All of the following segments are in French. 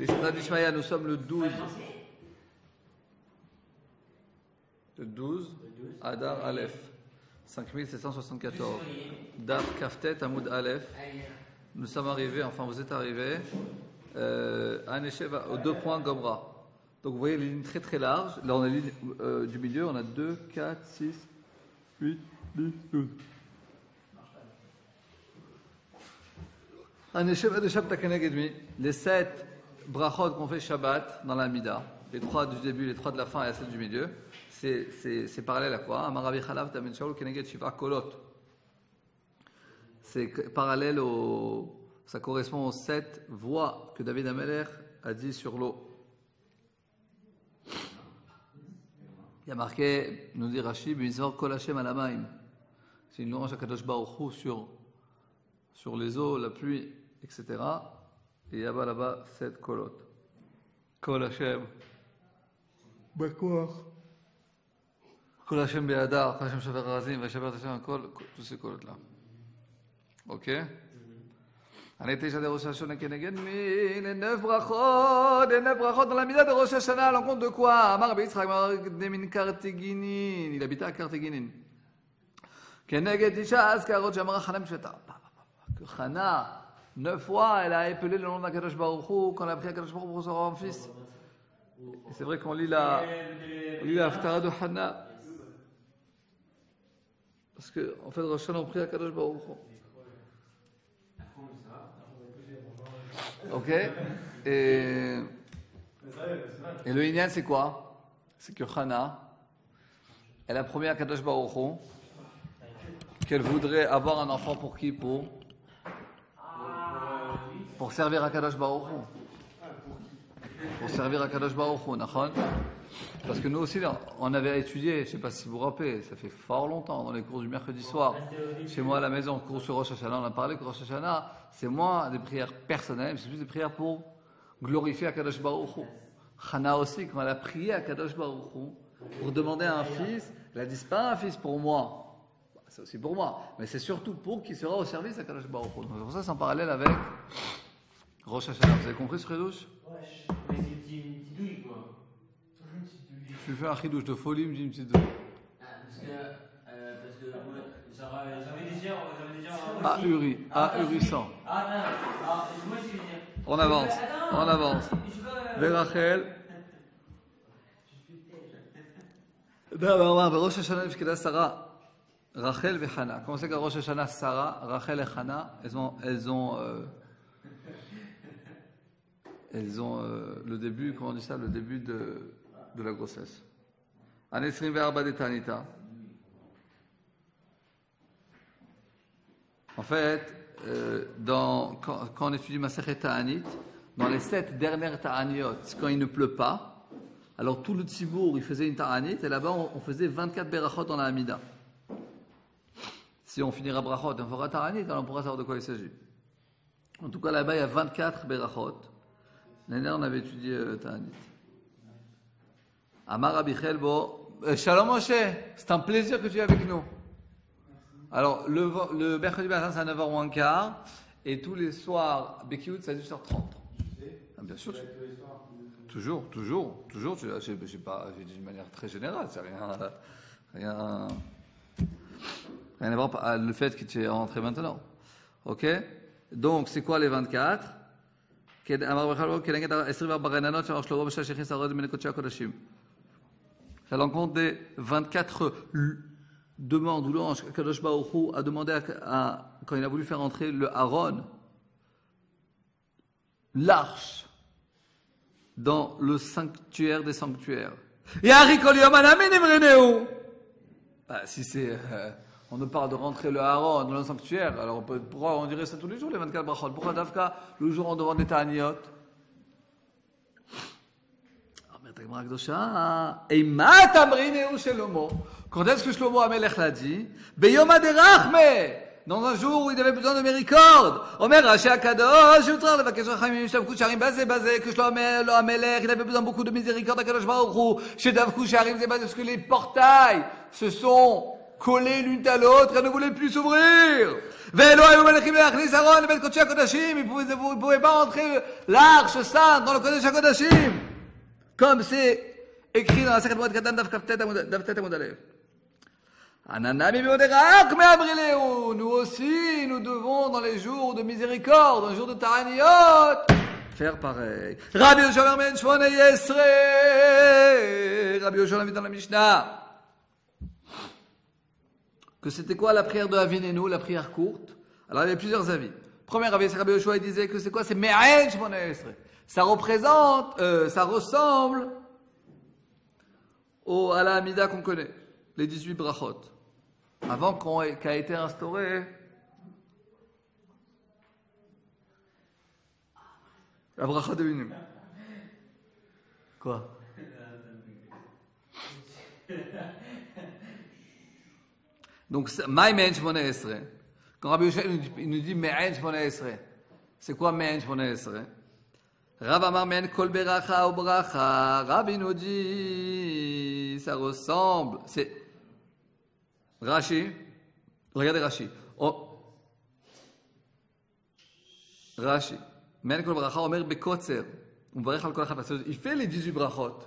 Nous sommes le 12. Le 12, Adar Aleph, 5774. Daf Kaftet Amoud Aleph. Nous sommes arrivés, enfin vous êtes arrivés, à un échelle aux 2 points Gomra. Donc vous voyez les lignes très très larges. Là on a la ligne du milieu, on a 2, 4, 6, 8, 10, 12. Un échelle de Shabbat Kenegedmi. Les 7 brachot qu'on fait Shabbat dans la Mida, les 3 du début, les 3 de la fin et la 7 du milieu, c'est parallèle à quoi? Amarabi Chalav Tamen Shaul Keneged Shiva Kolot. C'est parallèle ça correspond aux 7 voix que David Ameler a dit sur l'eau. Il y a marqué, nous dit Rashi, B'mizvor Kol Hashem Alamaim. C'est une louange à Kadosh Baruch Hu sur les eaux, la pluie, etc. Et il y a là-bas 7 kolot. Kol Hashem Bakor. Kol Hashem Be'adar, Kol Hashem Shaver Razim, Veshaver Hashem Kol, tous ces kolot-là. Ok? On était déjà de Rosh Hashanah Keneged, mais les 9 brachot dans la mida de Rosh Hashanah, à l'encontre de quoi? Amar B'Yitzchak, Amar Demin Karteginin, il habitait à Karteginin. Keneged Isha Askarot, Jamar Chana Msheta. Que Chana, 9 fois, elle a appelé le nom d'Akadosh Baruch Hu quand elle a pris Akadosh Baruch Hu pour son roi en fils. Et c'est vrai qu'on lit la Haftara de Hana. Parce qu'en fait, Rosh Hashanah, on prie Akadosh Baruch Hu. Ok? Et le Inyan, c'est quoi? C'est que Chana, elle a promis à Kadosh Baruch Hu qu'elle voudrait avoir un enfant pour qui? Pour servir à Kadosh Baruch Hu. Pour servir à Kadosh Baruch Hu, nachon? Parce que nous aussi, on avait étudié, je ne sais pas si vous vous rappelez, ça fait fort longtemps, dans les cours du mercredi soir, chez moi à la maison, cours sur Rosh Hashanah, on a parlé que Rosh Hashanah, c'est moins des prières personnelles, c'est plus des prières pour glorifier Akadosh Baruch Hu. Chana aussi, quand elle a prié Akadosh Baruch Hu, pour demander un fils, elle a dit, c'est pas un fils pour moi, c'est aussi pour moi, mais c'est surtout pour qui sera au service d'Akadosh Baruch Hu. Donc c'est pour ça c'est en parallèle avec Rosh Hashanah. Vous avez compris ce redouche? Ouais, mais c'est une petite douille, quoi. Tu fais un chidouche de folie, me dis une petite douille. Parce que j'avais déjà. Ahurissant. Ah non, moi je vais dire. On avance. Vers Rachel. D'abord, Rosh Hashanah nifkeda Sarah, Rachel et Hana. Comment c'est qu'à Rosh Hashanah, Sarah, Rachel et Hana, elles ont le début, comment on dit ça, le début de la grossesse. En Esrim Verba de Tanita. En fait, quand on étudie Masechet Ta'anit, dans les 7 dernières Ta'aniot, quand il ne pleut pas, alors tout le Tzibour, il faisait une Ta'anit, et là-bas, on faisait 24 Berachot dans la Hamida. Si on finira Brachot et on fera Ta'anit, alors on pourra savoir de quoi il s'agit. En tout cas, là-bas, il y a 24 Berachot. L'année dernière, on avait étudié Ta'anit. Amar Rabbi Chelbo, Shalom Moshe, c'est un plaisir que tu es avec nous. Alors, le mercredi matin, c'est à 9h moins quart, et tous les soirs, Bekiout, c'est à 18h30. Ah, bien sûr. Toujours. J'ai dit d'une manière très générale, c'est rien à voir avec le fait que tu es rentré maintenant. Ok? Donc, c'est quoi les 24? C'est à l'encontre des 24 demande ou l'ange Kadosh Baruch Hu a demandé quand il a voulu faire entrer le Aaron, l'arche, dans le sanctuaire des sanctuaires. Si c'est, on ne parle de rentrer le Aaron dans le sanctuaire, alors pourquoi on dirait ça tous les jours, les 24 brachot? Pourquoi Dafka, le jour on demande des ta'aniot? Quand est-ce que Shlomo Amelech l'a dit? Dans un jour où il avait besoin de miséricorde. Omer Rashi Akadosh, que Shlomo Amelech, il avait besoin beaucoup de miséricorde à Kadosh Baruch Hu. Chez Davku Sharim, c'est parce que les portails se sont collées l'une à l'autre, elles ne voulaient plus s'ouvrir. Vélo et Malachim et Achlis Aaron, le Kodesh HaKodashim, ils ne pouvaient pas entrer l'arche sainte dans le Kodesh HaKodashim. Comme c'est écrit dans la Sechet Moed Katan Daf Tet Amud Aleph. Nous aussi, nous devons dans les jours de miséricorde, dans les jours de Taraniot, faire pareil. Rabbi Yoshua Ben Shmoneh Esrei. Rabbi Yoshua dit dans la Mishnah que c'était quoi la prière de Avinenu, la prière courte. Alors il y avait plusieurs avis. Premier avis, c'est Rabbi Yoshua, il disait que c'est quoi? C'est Me'en Shmoneh Esrei. Ça représente, ça ressemble à la Hamida qu'on connaît, les 18 brachot. Avant qu'a été instauré la bracha de Binim. Quoi? Donc, Ma'en Shmoneh Esrei. Quand Rabbi Yoshua il nous dit Me'en Shmoneh Esrei, c'est quoi Me'en Shmoneh Esrei? Rav Amar Men Kol Beracha ou Bracha. Rabbi nous dit, ça ressemble. C'est Rashi. Regardez Rashi. Oh. Rashi. Men Kol Bracha Omer Bekotzer. On va Kol Bracha. Il fait les 18 brachot.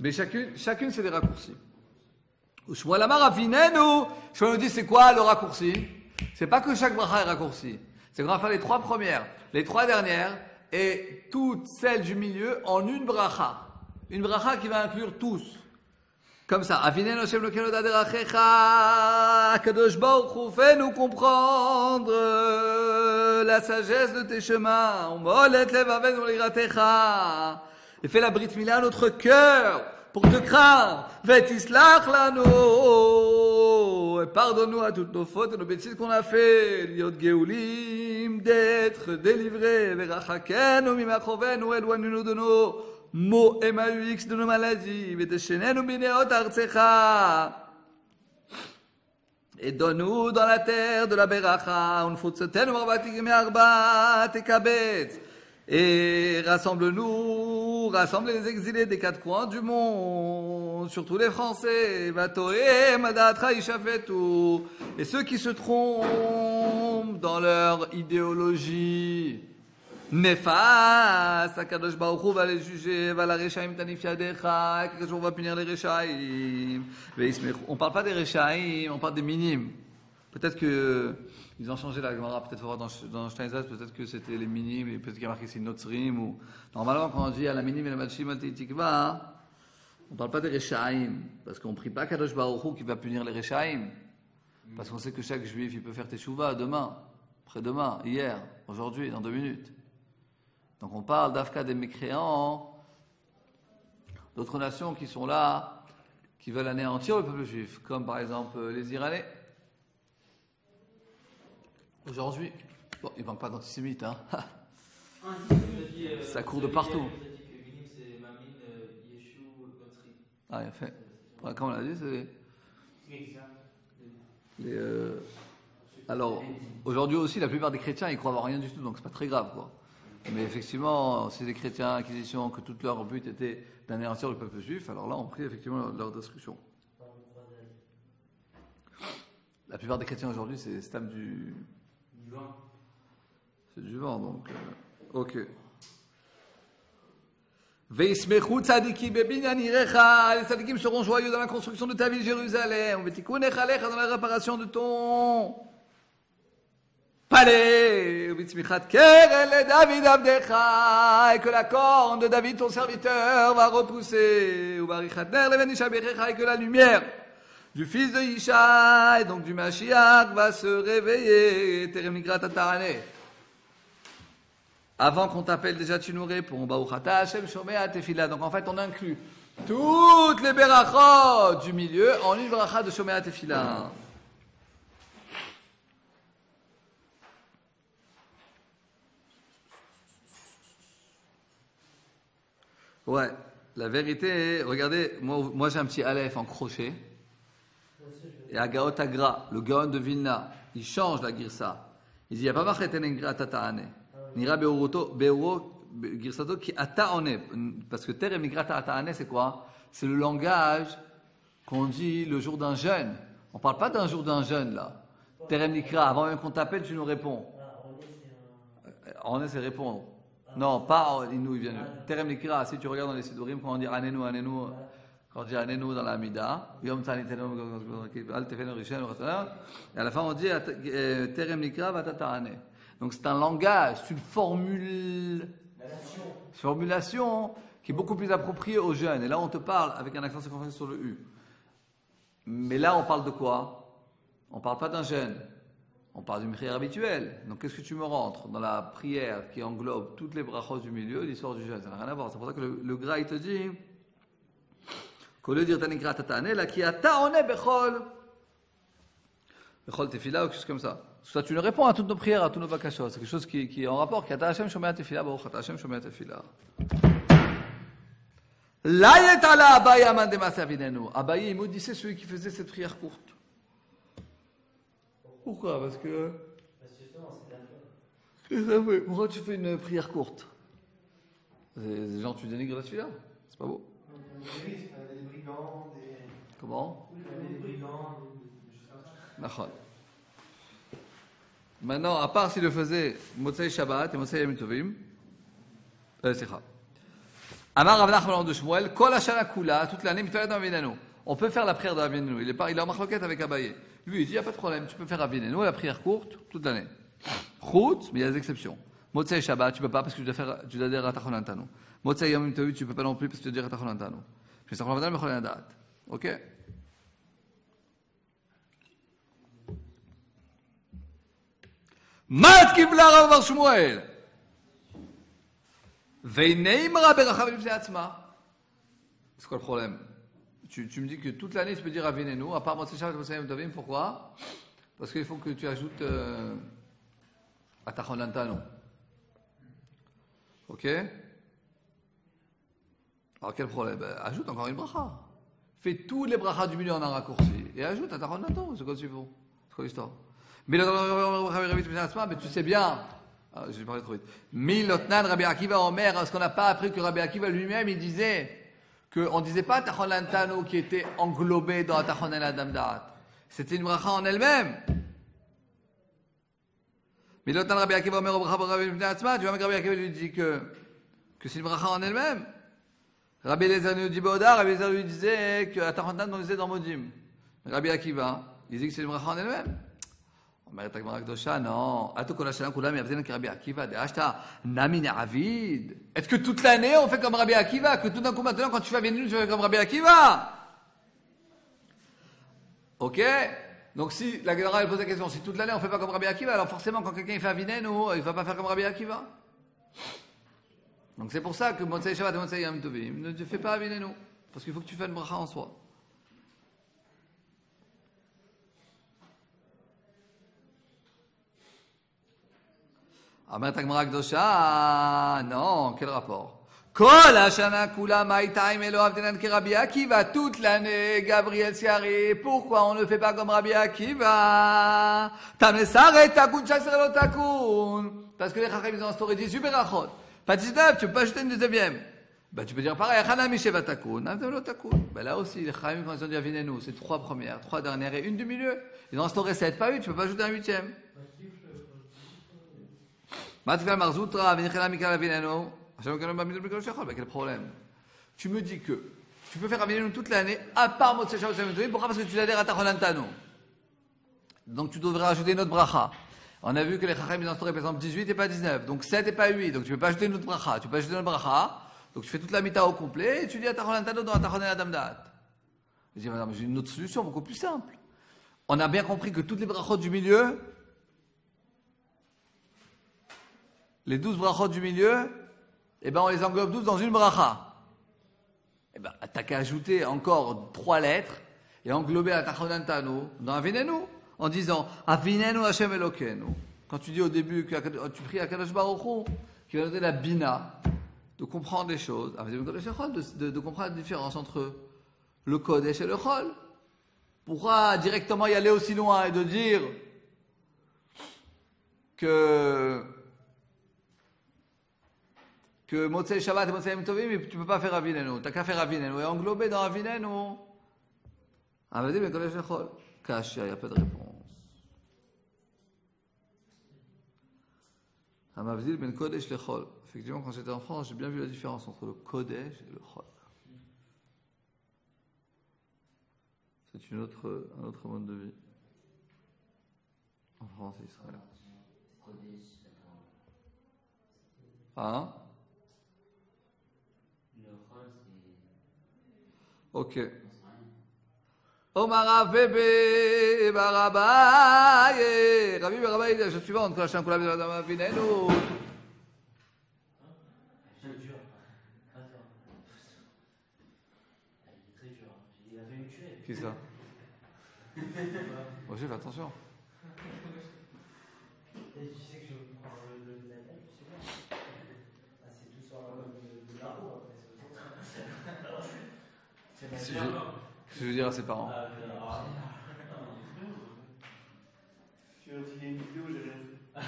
Mais chacune c'est des raccourcis. Shmuel Amar Avinenu. Shmuel nous dit c'est quoi le raccourci? C'est pas que chaque bracha est raccourci. C'est qu'on va faire les 3 premières, les 3 dernières. Et toutes celles du milieu en une bracha. Une bracha qui va inclure tous. Comme ça. Avinenu Hashem Elokeinu derachecha. Kadosh Baruch Hu, fais-nous comprendre la sagesse de tes chemins. Umolet levavenu liratecha. Et fais la brit mila à notre cœur pour te craindre. Vetislach lanu. Et pardonne-nous à toutes nos fautes et nos bêtises qu'on a fait. Liot geulim, d'être délivrés. Verachakenu mimachovenu, éloigne-nous de nos maux et malux, de nos maladies. Veteshenenu bineot artsecha. Et donne-nous dans la terre de la beracha. Unfutzotenu marbatik me'arba tekabetz. Et rassemble les exilés des 4 coins du monde, surtout les Français. Et ceux qui se trompent dans leur idéologie néfaste, Akadosh Baruch Hu va les juger, va la Rechaim tanif yadecha, quelque jour on va punir les Rechaim. On parle pas des Rechaim, on parle des minimes. Peut-être que ils ont changé la Gemara, peut-être voir dans Steinzaz, peut-être que c'était les minimes, et peut-être qu'il y a marqué ici Notzrim, ou normalement quand on dit à la minime et la Malchim Tikva, on ne parle pas des Rechaim, parce qu'on ne prie pas Kadosh Baruch Hu qui va punir les Rechaim, parce qu'on sait que chaque juif il peut faire Teshuvah demain, après-demain, hier, aujourd'hui, dans 2 minutes. Donc on parle d'Afka des mécréants, d'autres nations qui sont là, qui veulent anéantir le peuple juif, comme par exemple les Iranais. Aujourd'hui, bon, il ne manque pas d'antisémites, hein. Ça court de partout. Ah, il a fait. Ouais, comme on l'a dit, c'est. Alors, aujourd'hui aussi, la plupart des chrétiens, ils croient à rien du tout, donc c'est pas très grave, quoi. Mais effectivement, c'est des chrétiens, Inquisition, que tout leur but était d'anéantir le peuple juif, alors là, on prie effectivement leur destruction. La plupart des chrétiens aujourd'hui, c'est stam du vent. C'est du vent, donc. Ok. Veismechu tzadikim bebinyan irecha. Les tzadikim seront joyeux dans la construction de ta ville Jérusalem. Vetikun echalecha dans la réparation de ton palais. Vitzmichat keren le David abdecha. Et que la corne de David, ton serviteur, va repousser. Ubarichat ner le venisha bechecha. Et que la lumière du fils de Isha et donc du Mashiach va se réveiller. Terem nigrat atarane. Avant qu'on t'appelle, déjà tu nous réponds. Baruch ata Hashem shomea tefila. Donc en fait, on inclut toutes les berachot du milieu en une bracha de shomea tefila. Ouais, la vérité, regardez, moi j'ai un petit aleph en crochet. Et à Gaot Agra, le Gaon de Vilna, il change la girsa. Il dit, il n'y a pas marqué Tenengrat Ata'ane. Nira Beuro Girsato qui Ata'ane. Parce que Terem Nigrat Ata'ane, c'est quoi? C'est le langage qu'on dit le jour d'un jeûne. On ne parle pas d'un jour d'un jeûne, là. Terem Nikra, avant même qu'on t'appelle, tu nous réponds. René, c'est répondre. Non, pas Inou, il vient. Terem Nikra, si tu regardes dans les Sidurim, quand on dit Anenu, Anenu, quand on dit Anenu dans la Amida, Yom Tzanitenu, Al Tefenu Rishon, et à la fin on dit Terem Nikra, Vatata Ane. Donc c'est un langage, c'est une formulation qui est beaucoup plus appropriée aux jeunes. Et là on te parle avec un accent circonflexe sur le U. Mais là on parle de quoi? On ne parle pas d'un jeûne. On parle d'une prière habituelle. Donc, qu'est-ce que tu me rentres dans la prière qui englobe toutes les brachos du milieu, l'histoire du jeûne? Ça n'a rien à voir. C'est pour ça que le Gra, il te dit qu'au lieu de dire Tanikra Tatane, là, qui a Taone Bechol. Bechol Tefila ou quelque chose comme ça. Soit tu ne réponds à toutes nos prières, à tous nos bakashos. C'est quelque chose qui est en rapport. Qui a Hashem Shomea Tefila, Baruch Ata Hashem Shomea Tefila. Là, il est là, Abaye Aman de Masavinenu. Abaye, il maudissait celui qui faisait cette prière courte. Pourquoi? Parce que justement, c'est la foi. Pourquoi tu fais une prière courte? Les gens, tu dénigres la tefila? C'est pas beau. Oui, c'est des brigands, des... Comment? Des brigands, des... Maintenant, à part s'il le faisait Motzei Shabbat et Motzei Yom Tovim, c'est ça. Amar Rav Nachman de Shmuel, Kol Hashana Kula, toute l'année, Mitvalet Avinenu. On peut faire la prière d'Avinenu. Il est en marloquette avec Abaye. Lui, il dit, il n'y a pas de problème, tu peux faire Avinenu, la prière courte, toute l'année. Chut, mais il y a des exceptions. Motzei Shabbat, tu ne peux pas parce que tu dois dire Ratachon Antanu. Motzei Yom Tovim, tu ne peux pas non plus parce que tu dois dire Ratachon Antanu. Je vais s'en faire un ok? Mat Kivla Rav Bar Shmuel. Veineimra Berachav Lifnei Atzma. C'est quoi le problème? Tu me dis que toute l'année, tu peux dire Avinenu, à part Motzei Shabbat et Motzei Yom Tovim. Pourquoi? Parce qu'il faut que tu ajoutes Atachon Antanu. Ok? Alors quel problème? Ajoute encore une bracha. Fais tous les brachas du milieu en un raccourci. Et ajoute Atachon Antanu. C'est quoi ce qu'il faut? C'est quoi l'histoire? Mais tu sais bien. J'ai parlé trop vite. Milotnan Rabbi Akiva Omer, est-ce qu'on n'a pas appris que Rabbi Akiva lui-même, il disait qu'on ne disait pas Tachon Lantano qui était englobé dans Tachon El Adam Da'at. C'était une bracha en elle-même. Milotnan Rabbi Akiva Omer, tu vois, mais Rabbi Akiva lui dit que c'est une bracha en elle-même. Rabbi Eliezer nous dit Boda, Rabbi Eliezer lui disait que Tachon Lantano on disait dans Modim. Rabbi Akiva, il dit que c'est une bracha en elle-même. אומרת הגמרא הקדושה, non. Ato kol hashana kulam yavzenu ki Rabbi Akiva, de'ashta nami ne'avid. Est-ce que toute l'année on fait comme Rabbi Akiva? Que tout d'un coup maintenant quand tu vas venir, tu fais comme Rabbi Akiva? Ok? Donc si la Gemara elle pose la question, si toute l'année on fait pas comme Rabbi Akiva, alors forcément quand quelqu'un il fait Avinenu, il va pas faire comme Rabbi Akiva. Donc c'est pour ça que Motzei Shabbat et Motzei Yom Tovim ne te fais pas Avinenu. Parce qu'il faut que tu fasses une bracha en soi. Amrat Agmara Kdosha, non, quel rapport? Kol Hashana Kula Maïtaim Elo Avdenan ki Rabbi Akiva, toute l'année, Gabriel Siari, pourquoi on ne fait pas comme Rabbi Akiva? Tamesare Takun Shasrelo Takun. Parce que les Chachamim ont instauré 18 berachot. Pas 19, tu peux pas ajouter une 19e. Ben, tu peux dire pareil, Chana Misheva Takun, Avdelo Takun. Ben, là aussi, les Chachamim, quand ils ont dit Avinenu, c'est 3 premières, 3 dernières et une du milieu. Ils ont instauré 7, pas 8, tu peux pas ajouter un 8e. Quel problème? Tu me dis que tu peux faire Avinenu toute l'année, à part Motzei Shabbat et Yom Tovim. Pourquoi? Parce que tu l'adhères à Tachon Lantano. Donc tu devrais ajouter une autre bracha. On a vu que les Chachamim ont instauré par exemple 18 et pas 19, donc 7 et pas 8. Donc tu ne peux pas ajouter une autre bracha. Tu peux ajouter une autre bracha. Donc tu fais toute la mita au complet et tu dis à Tachon Lantano dans Tachon El Adam Da'at. Je dis, madame, j'ai une autre solution beaucoup plus simple. On a bien compris que toutes les brachot du milieu, les 12 brachot du milieu, eh ben on les englobe 12 dans une bracha. Eh ben, t'as qu'à ajouter encore 3 lettres et englober la Tachon Lantanu dans Avinenu, en disant Avinenu Hashem Elokeinu. Quand tu dis au début que tu pries à Kadosh Baruch Hu, qui va donner la bina, de comprendre les choses, de comprendre la différence entre le Kodesh et le Chol. Pourquoi directement y aller aussi loin et de dire que Motzei Shabbat et Motzei Yom Tovim, tu ne peux pas faire Avinenu. Tu n'as qu'à faire Avinenu et englober dans Avinenu. Avadim et Kodesh et Chol. Kashia, il n'y a pas de réponse. Hamavzil ben Kodesh le Chol. Effectivement, quand j'étais en France, j'ai bien vu la différence entre le Kodesh et le Chol. C'est un autre mode de vie. En France et Israël. Hein? Ok. Omar Avebe Barabaye. Rabbi Barabaye, la chose suivante. Quand Hachem Kula B'Adam Avinenu. C'est dur. Il est très dur. Il a fait me tuer. Qui ça? Moi, j'ai fait attention. Et tu sais que je prends le latin, tu sais pas. Ah, c'est tout sur le largo après. Qu'est-ce que je veux dire à ses parents? Tu as envoyé une vidéo, j'ai rien fait.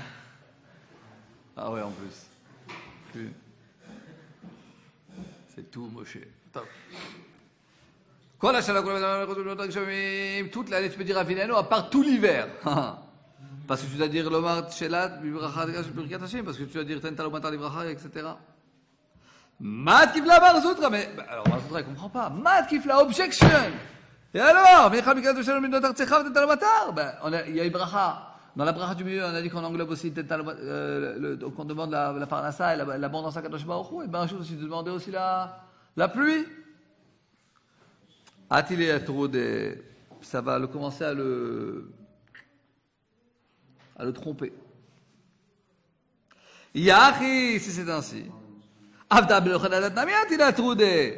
Ah ouais, en plus. C'est tout, Moshe. Top. Toute l'année, tu peux dire Avinenu, à part tout l'hiver. Parce que tu dois dire Lomar Shelat, parce que tu dois dire Tental Omatar Livracha, etc. Mat Kifla Barzoutra, mais alors Barzoutra, il ne comprend pas. Mat Kifla Objection. Et alors, il y a une bracha. Dans la bracha du milieu, on a dit qu'on englobe aussi qu'on demande la parnassa et l'abondance à Kadosh Baruch Hu. Et bien, un jour, tu demandais aussi la pluie. A-t-il trop de. Ça va commencer à le tromper. Yachi, si c'est ainsi. Avda Belochanadat Nami a-t-il trop de.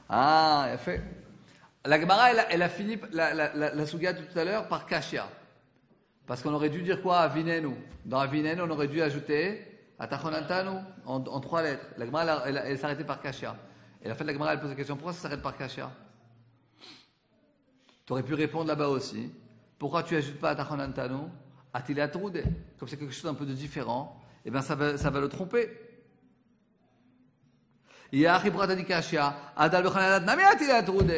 Ah, elle fait. La Gemara, elle a fini la Souga de tout à l'heure par Kashia. Parce qu'on aurait dû dire quoi? Avinenu. Dans Avinenu, on aurait dû ajouter Atachonantanu en 3 lettres. La Gemara, elle s'arrêtait par Kashia. Et la fin de la Gemara, elle pose la question, pourquoi ça s'arrête par Kashia? Tu aurais pu répondre là-bas aussi. Pourquoi tu n'ajoutes pas Atachonantanu? A-t-il atroude? Comme c'est quelque chose d'un peu de différent, eh bien ça va le tromper. Yachi Bratadi Kashia, Adal Bechonadat Nami a-t-il atroude?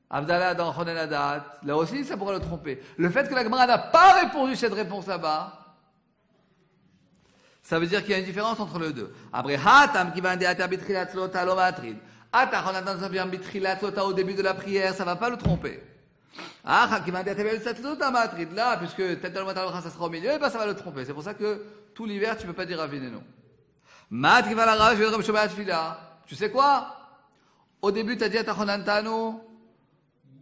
Abdallah dans Chonenadat, là aussi ça pourrait le tromper. Le fait que la Gemara n'a pas répondu cette réponse là-bas, ça veut dire qu'il y a une différence entre les deux. Après, Hatam qui va dire Bitrilat Lota Lomatrid. Atachonatan ça vient Bitrilat Lota au début de la prière, ça ne va pas le tromper. Ah, qui va dire Bitrilat Lota Matrid, là, puisque Tetal Matalcha ça sera au milieu, et ben ça va le tromper. C'est pour ça que tout l'hiver tu ne peux pas dire Avinenu. Mat qui va la rage, je vais Shomat Fila. Tu sais quoi? Au début, tu as dit Atachonantanu.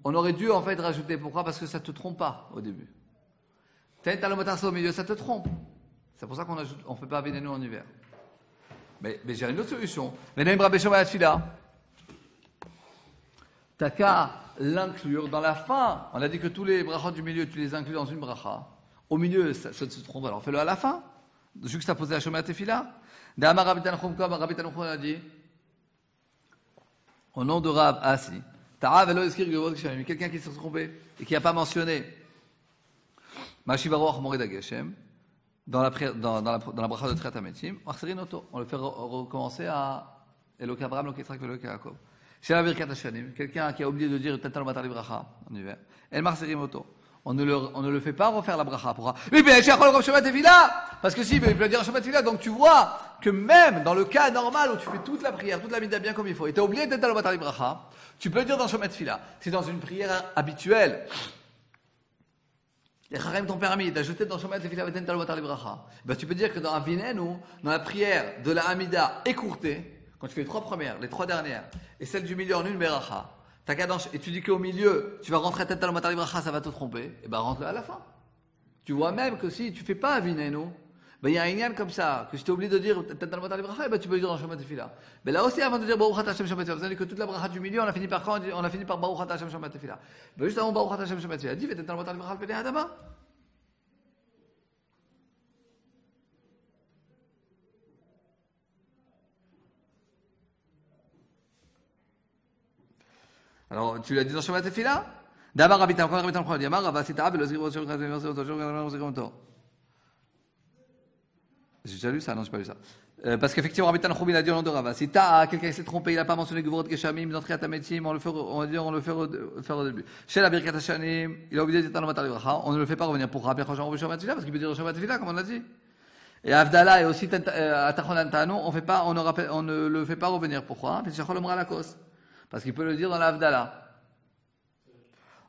On aurait dû en fait rajouter. Pourquoi? Parce que ça ne te trompe pas au début. Tetal Matalcha au milieu, ça te trompe. C'est pour ça qu'on ne fait pas Avinenu en hiver. Mais j'ai une autre solution. Venem Rabbi Shomat Fila. T'as qu'à l'inclure dans la fin. On a dit que tous les brachas du milieu, tu les inclus dans une bracha. Au milieu, ça se trompe. Alors fais-le à la fin. Juxtaposer à Shomat Fila. D'Amar Rabbi Tanchum, comme Rabbi Tanchum a dit, au nom de Rab Asi, Ta'av Elo Eskir Gevod Geshem, quelqu'un qui s'est trompé et qui n'a pas mentionné Mashivaroach Mored Geshem dans la bracha de Triat HaMetim, on le fait recommencer à Eloka Abraham, Eloka Yitzhak, Eloka Yaakov. Chez la Birkat Hashanim, quelqu'un qui a oublié de dire Tetal Matar Bracha en hiver, El Marserim Oto. On ne le fait pas refaire la bracha. Pourquoi? Oui, bien, parce que si, il peut dire Shomat Tefila. Donc tu vois que même dans le cas normal où tu fais toute la prière, toute la mida bien comme il faut, et tu as oublié Tetal Matar Bracha, tu peux le dire dans Shomat Tefila. C'est dans une prière habituelle. Les Chachamim t'ont permis d'ajouter dans Shomat Tefila Tetal Matar Bracha. Ben, tu peux dire que dans Avinenu, dans la prière de la Hamida écourtée, quand tu fais les 3 premières, les 3 dernières, et celle du milieu en une beracha, ta cadence, et tu dis qu'au milieu, tu vas rentrer Tetal Matar Bracha, ça va te tromper, et ben rentre-le à la fin. Tu vois même que si tu fais pas Avinenu, ben il y a un inyan comme ça, que si tu es oublié de dire Tetal Matar Bracha, ben tu peux le dire dans Shomat Tefila. Ben là aussi, avant de dire Baruch Ata Hashem Shomat Tefila, vous avez dit que toute la bracha du milieu, on a fini par quand? On a fini par Baruch Ata Hashem Shomat Tefila. Ben juste avant Baruch Ata Hashem Shomat Tefila, dis Tetal Matar Bracha Pene Adama. Alors, tu l'as dit dans Shomat Tefila? D'abord, Rabbi Tanchum, dit Amar, Rabba, c'est Abel, j'ai déjà lu ça? Non, j'ai pas lu ça. Parce qu'effectivement, Rabbi Tanchum, il a dit au nom de Rava, si t'as quelqu'un qui s'est trompé, il n'a pas mentionné Gvorot Geshamim, d'entrer à Tametim, on le fait au début. Chez la Birkat Hashanim, il a oublié de dire Tanomat Alibracha, on ne le fait pas revenir pour Rabbi Chachan Rishon Tefila, parce qu'il peut dire Rishon Tefila, comme on l'a dit. Et Avdallah et aussi Atachon Antano, on ne le fait pas revenir. Pourquoi? Parce qu'il peut le dire dans l'Avdallah.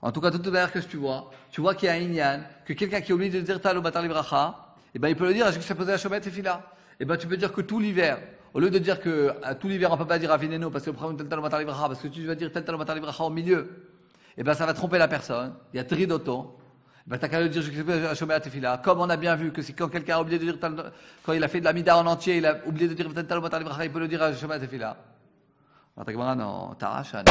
En tout cas, tout d'ailleurs que tu vois qu'il y a un Inyan, que quelqu'un qui oublie de dire Tanomat Alibracha, et ben il peut le dire, jusqu'à poser la Shomet Tefila. Et ben tu peux dire que tout l'hiver, au lieu de dire que tout l'hiver on peut pas dire Avineno parce que le problème tel matar libracha, parce que tu vas dire tel matar libracha au milieu, et ben ça va tromper la personne. Il y a tridoto. Ben t'as qu'à le dire Shomer Tefila. Comme on a bien vu que c'est quand quelqu'un a oublié de dire quand il a fait de la mida en entier, il a oublié de dire tel matar libracha, il peut le dire à Shomer Tefila. Non, Tarachan.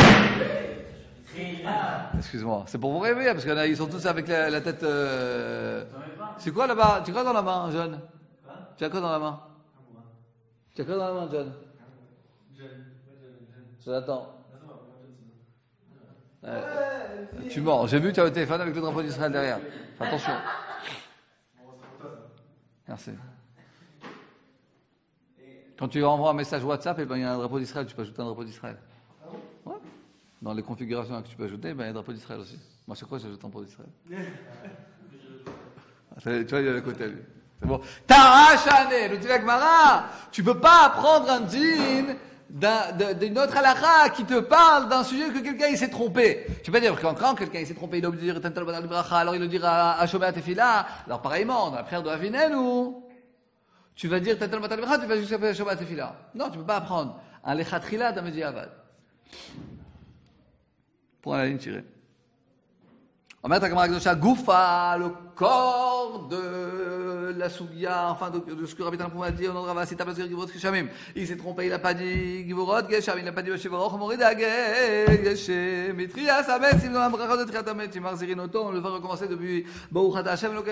Excuse-moi, c'est pour vous rêver parce qu'ils sont tous avec la tête. C'est quoi là-bas? Tu as quoi dans la main, jeune? Tu as quoi dans la main? Tu as quoi dans la main, John? Je l'attends. Tu mens. J'ai vu, tu as le téléphone avec le drapeau d'Israël derrière. Fais attention. Merci. Quand tu envoies un message WhatsApp, il y a un drapeau d'Israël, tu peux ajouter un drapeau d'Israël. Ouais. Dans les configurations que tu peux ajouter, il y a un drapeau d'Israël aussi. Moi, chaque fois, j'ajoute un drapeau d'Israël. Tu vois, il y a le côté lui. C'est bon. Tarachane, le dit Gemara, tu peux pas apprendre un dîn d'une autre halakha qui te parle d'un sujet que quelqu'un il s'est trompé. Tu peux dire quand quelqu'un il s'est trompé, il a oublié de dire Tantal Badal Bracha, alors il le dira à Shomer Tefila. Alors pareillement, dans la prière de Avinenu, tu vas dire Tantal Badal Bracha, tu vas juste faire Shomer Tefila. Non, tu peux pas apprendre un lechatrila d'un Mediavad. Pour la ligne tirée. On met à Gemara Gdosha Goufa, le corps de la Sougia, enfin de ce que Rabbi Tanchum a dit au nom de Rava, c'est Tabasir Givorot Geshamim. Il s'est trompé, il n'a pas dit Givorot Geshamim, il n'a pas dit Veshevorot, Morida Geshem, Mitrias Ames, il n'a pas de Triatamet, il m'a zéri noto, on le va recommencer depuis Bouchat Hashem, le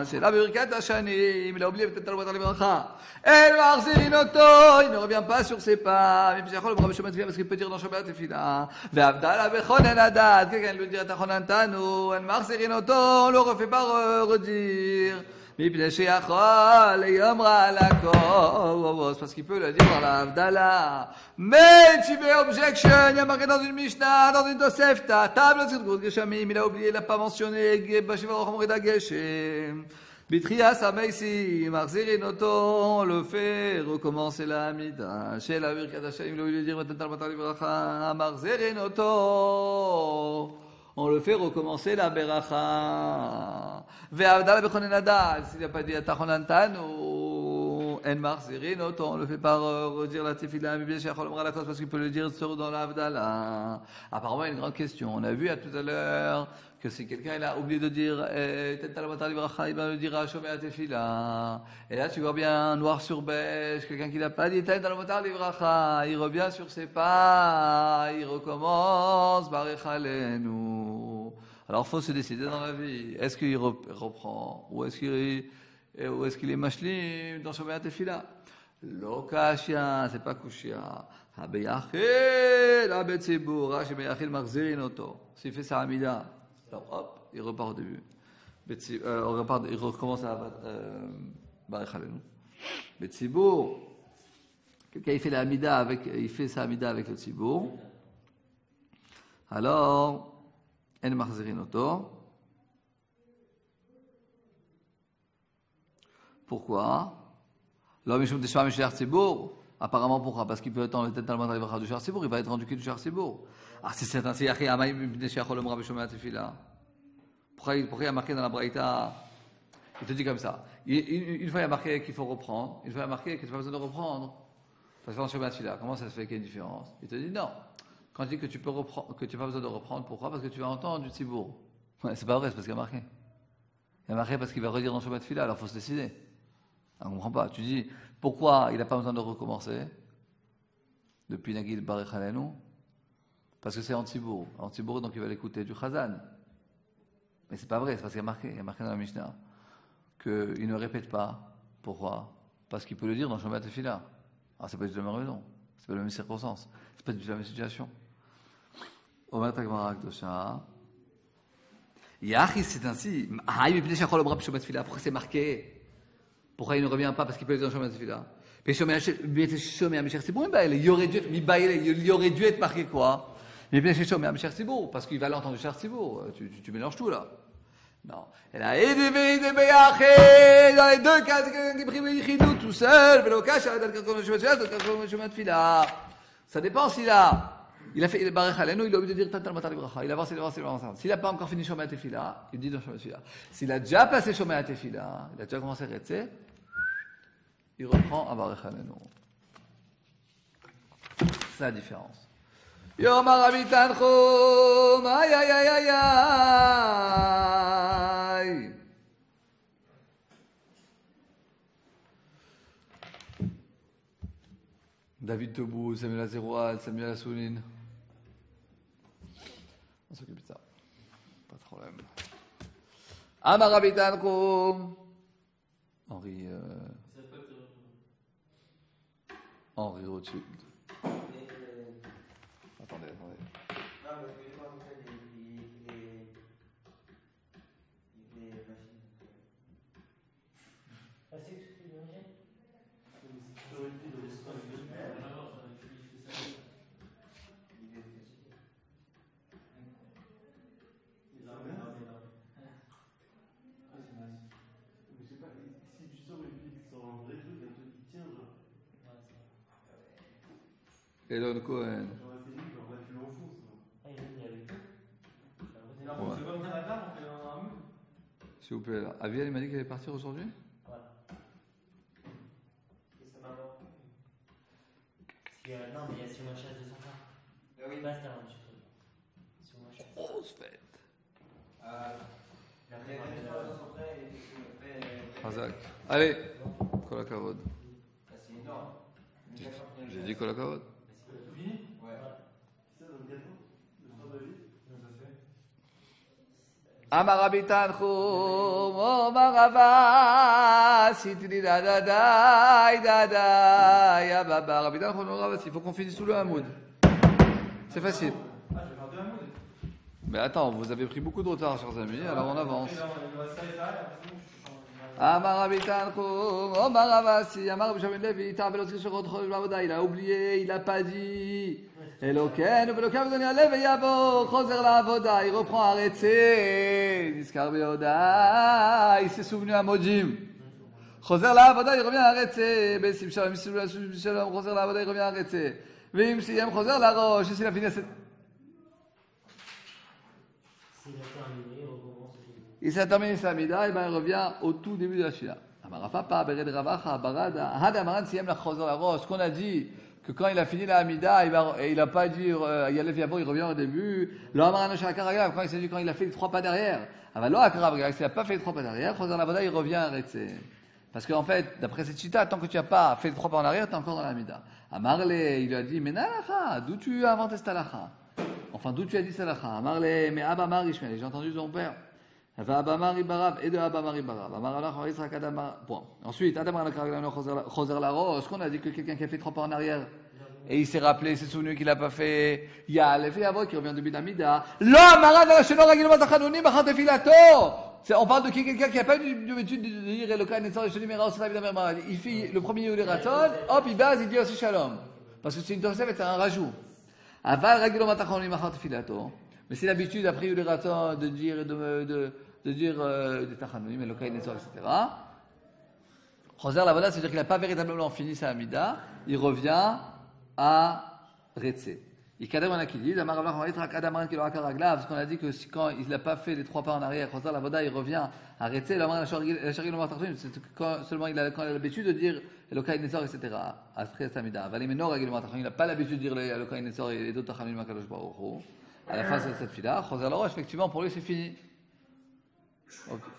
c'est la Birkat Hashanim, il a oublié peut-être le Bracha. El Marzeri noto, il ne revient pas sur ses pas, mais puis il le Rabbi Shomer Tefila parce qu'il peut dire dans Shomer Tefila. Ve'avdala bechonen adat, quelqu'un lui dit Atachon Antano, en marserin auto, on le refait pas redire. Mipnei sheyachol yomra lakos, parce qu'il peut le dire dans l'avdala. Mais tu veux objection, il y a marqué dans une Mishnah, dans une Tosefta, table de Gvorot Geshamim, il a oublié, il n'a pas mentionné Bashivarach Morida Geshem. Bitrias Ameisi, Marzirin Oto, on le fait recommencer la Mida. Chez la Birkat Hashanim, il a oublié de dire Matantal Matar Libracha, Marzirin Oto, on le fait recommencer la Beracha. Ve'avdala bechonen adat, s'il n'a pas dit Atachon Antano, En Marzirin Oto, on le fait pas redire la Tefila, mais bien sûr, parce qu'il peut le dire dans l'Avdala. Apparemment, il y a une grande question. On a vu à tout à l'heure que si quelqu'un il a oublié de dire Tantal Matar Libracha, il va le dire à Shomer Tefila. Et là, tu vois bien noir sur beige, quelqu'un qui n'a pas dit Tantal Matar Libracha, il revient sur ses pas, il recommence Barech Alenu. Alors, il faut se décider dans la vie. Est-ce qu'il reprend ou est-ce qu'il est mashlim dans Shomer Tefila? Lo kashia, c'est pas kushia. Habeyachel, habetzibur, habeyachel marzirin oto. S'il fait sa amida, alors hop, il repart au début. Il recommence à Barech Alenu. Betzibur, quelqu'un il fait la amida il fait sa amida avec le tzibur. Alors, en marzirin oto. Pourquoi? L'homme est des femmes chez Arcibourg. Apparemment, pourquoi? Parce qu'il peut être en tête dans le travail du Arcibourg, il va être rendu que du Arcibourg. Ah, c'est certain, c'est Yachia Amaïm des Shachol Omra Shomer Tefila. Pourquoi il y a marqué dans la Braïta? Il te dit comme ça. Une fois, il y a marqué qu'il faut reprendre. Une fois, il y a marqué que tu n'as pas besoin de reprendre. Parce que dans Shomer Tefila, comment ça se fait qu'il y a une différence? Il te dit non. Quand tu dis que tu peux reprendre, que tu n'as pas besoin de reprendre, pourquoi? Parce que tu vas entendre du Tzibour. Ouais, c'est pas vrai, c'est parce qu'il y a marqué. Il y a marqué parce qu'il va redire dans Shomer Tefila, alors il faut se décider. On ne comprend pas. Tu dis, pourquoi il n'a pas besoin de recommencer depuis Nagil Barech Alenu? Parce que c'est en Tzibour. En Tzibour, donc il va l'écouter du Chazan. Mais c'est pas vrai, c'est parce qu'il y a marqué dans la Mishnah, qu'il ne répète pas. Pourquoi? Parce qu'il peut le dire dans Shomer Tefila. Alors c'est pas du tout la même raison, c'est pas la même circonstance, c'est pas du tout la même situation. Omer Tagmara Akdosha. Yachi, c'est ainsi. Pourquoi c'est marqué? Pourquoi il ne revient pas? Parce qu'il peut être dans Shomea Tefila. Mais Shomea Misher Tzibur, il aurait dû être marqué quoi? Mais bien chez Shomea Misher Tzibur, parce qu'il va l'entendre Misher Tzibur. Tu mélanges tout là. Non. Elle a aidé dans les deux cas, c'est quelqu'un qui prie Yichidou tout seul, ça dépend s'il a fait le Barech Alenu, il a oublié de dire Tantal Matar Libracha. Il a avancé. S'il n'a pas encore fini Shomea Tefila, il dit dans Shomea Tefila. S'il a déjà passé Shomea Tefila, il a déjà commencé à Retzeh, il reprend un Barech Alenu. C'est la différence. Yom Rabbi Tanchum, aïe aïe aïe aïe aïe. David Tobou, Samuel Azerouad, Samuel Assouline. On s'occupe de ça. Pas de problème. Amar Rabbi Tanchum. Henri Rothschild. Attendez. Non, mais je vais voir en fait les machines. Ah, c'est ce que tu veux dire? Elon Cohen. S'il vous plaît, là. Aviel, il m'a dit qu'elle allait partir aujourd'hui? Voilà. Qu'est-ce que maman? Non, mais il y a sur ma chaise de son frère. Oui, basta, je suis sur ma chaise. Grosse fête. Hazak. Allez, Kol HaKavod. C'est énorme. J'ai dit Kol HaKavod. C'est fini? Ouais. Amar Rabbi Tanchum, Omar Rava, Sitri Dadadai, Ya Baba. Rabbi Tanchum, Omar Rava, il faut qu'on finisse sous le Hamoud. C'est facile. Ah, je vais faire 2 Hamoud. Mais attends, vous avez pris beaucoup de retard, chers amis, alors on avance. Il va ça et ça, et après c'est bon, je change. Amar Rabbi Tanchum, Omar Rava, Amar Rabbi Shimon Levi, il a oublié, il n'a pas dit. Eloken, Eloken, vous donnez un lève et yavo, Choser la avoda, il reprend à Retzeh, Niskar beoda, il s'est souvenu à Modim. Choser la avoda, il revient à Retzeh, Bessim Shalom, Shalom, Choser la avoda, il revient à Retzeh. Vim Siyem, Choser la roche, et s'il a fini cette. Il s'est terminé sa mida, et ben il revient au tout début de la Shila. Amarafa, pa, Bered Ravacha, Barada, Had Amaran Siyem la Choser la roche, ce qu'on a dit. Que quand il a fini la Hamida, il n'a pas dit Yalev Yabo, il revient au début. Quand il s'agit quand il a fait les 3 pas derrière. S'il n'a pas fait les 3 pas derrière, il revient à Retzeh. Parce qu'en fait, d'après cette chita, tant que tu n'as pas fait les 3 pas en arrière, tu es encore dans la Hamida. Amarle, il lui a dit Mais Nalacha, d'où tu as inventé cette halacha? Enfin, d'où tu as dit cette halacha? Amarle, mais Abba Marishmel, j'ai entendu son père. Abba Maribarav et de Abba Maribarav. Point. Ensuite, Adam Choser la Roche, qu'on a dit que quelqu'un qui a fait 3 pas en arrière et il s'est rappelé, il s'est souvenu qu'il n'a pas fait. Il y a l'effet avant qui revient de Bidamida. On parle de quelqu'un qui n'a pas eu l'habitude de dire le cas il fait le premier Yuli Raton, hop, il base, il dit aussi Shalom. Parce que c'est une Tosef, c'est un rajout. Mais c'est l'habitude après Yuli Raton de dire des Tachanonim, le cas etc. Choser la Voda, c'est-à-dire qu'il n'a pas véritablement fini sa Hamida, il revient à Retzeh. Et Kadam, on a qui dit, parce qu'on a dit que quand il n'a pas fait les 3 pas en arrière, Choser la Voda, il revient à Retzeh, seulement quand il a l'habitude de dire Elokai Netzor, etc. Après sa Hamida. Il n'a pas l'habitude de dire Elokai Netzor et d'autres Tachanonim Akadosh Baruch Hu. À la fin de cette fila, Choser la Roche, effectivement, pour lui, c'est fini. Okay.